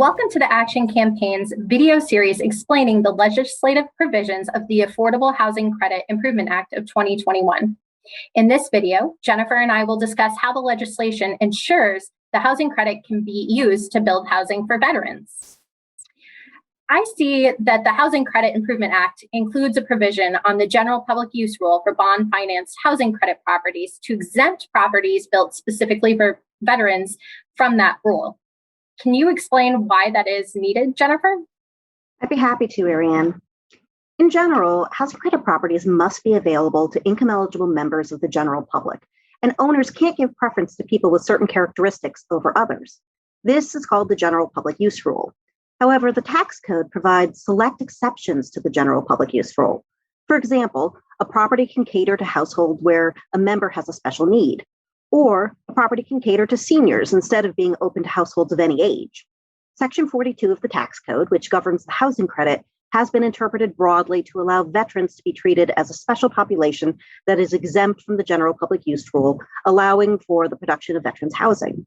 Welcome to the Action Campaign's video series explaining the legislative provisions of the Affordable Housing Credit Improvement Act of 2021. In this video, Jennifer and I will discuss how the legislation ensures the housing credit can be used to build housing for veterans. I see that the Housing Credit Improvement Act includes a provision on the general public use rule for bond-financed housing credit properties to exempt properties built specifically for veterans from that rule. Can you explain why that is needed, Jennifer? I'd be happy to, Ariane. In general, housing credit properties must be available to income-eligible members of the general public, and owners can't give preference to people with certain characteristics over others. This is called the general public use rule. However, the tax code provides select exceptions to the general public use rule. For example, a property can cater to households where a member has a special need, or a property can cater to seniors instead of being open to households of any age. Section 42 of the tax code, which governs the housing credit, has been interpreted broadly to allow veterans to be treated as a special population that is exempt from the general public use rule, allowing for the production of veterans housing.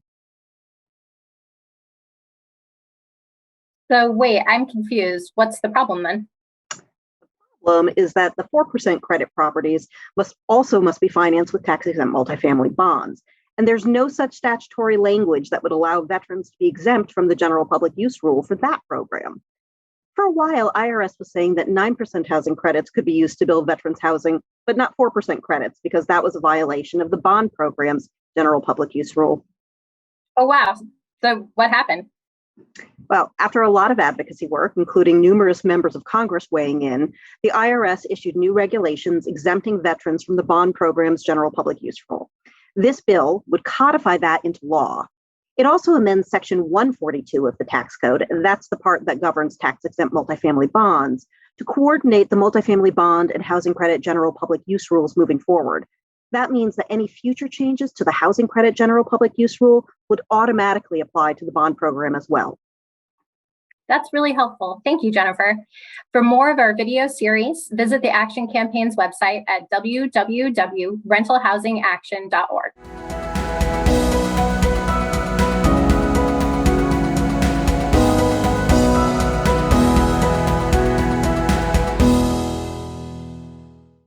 So wait, I'm confused. What's the problem then? Problem is that the 4% credit properties must be financed with tax-exempt multifamily bonds. And there's no such statutory language that would allow veterans to be exempt from the general public use rule for that program. For a while, IRS was saying that 9% housing credits could be used to build veterans housing, but not 4% credits, because that was a violation of the bond program's general public use rule. Oh, wow. So what happened? Well, after a lot of advocacy work, including numerous members of Congress weighing in, the IRS issued new regulations exempting veterans from the bond program's general public use rule. This bill would codify that into law. It also amends Section 142 of the tax code, and that's the part that governs tax-exempt multifamily bonds, to coordinate the multifamily bond and housing credit general public use rules moving forward. That means that any future changes to the housing credit general public use rule would automatically apply to the bond program as well. That's really helpful. Thank you, Jennifer. For more of our video series, visit the Action Campaign's website at www.rentalhousingaction.org.